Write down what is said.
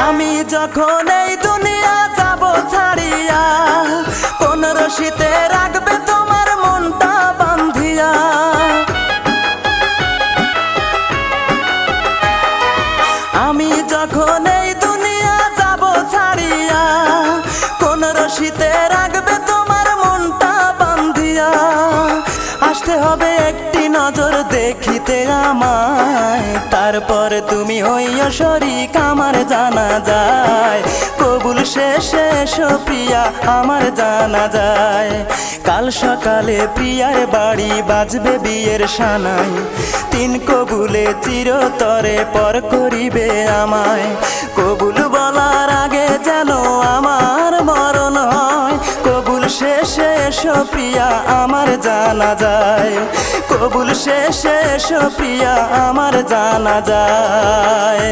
আমি যখন এই দুনিয়া যাব ছাড়িয়া, কোন রশিতে রাখবে তোমার মনটা বান্ধিয়া। আমি যখন এই দুনিয়া যাব ছাড়িয়া, কোন রশিতে রাখবে তোমার মনটা বান্ধিয়া। আসতে হবে একটি নজর দেখিতে আমায়, তারপরে তুমি হইয়া শরীক আমার জানা যায়। কবুল শেষে এসো প্রিয়া আমার জানা যায়। কাল সকালে প্রিয়ার বাড়ি বাজবে বিয়ের সানাই, তিন কবুলে চিরতরে পর করিবে আমায়। কবুল বলার আগে যেন আমার মরণ হয়, কবুল শেষে এসো প্রিয়া আমার জানা যায়। কবুল শেষে এসো প্রিয়া আমার জানা যায়।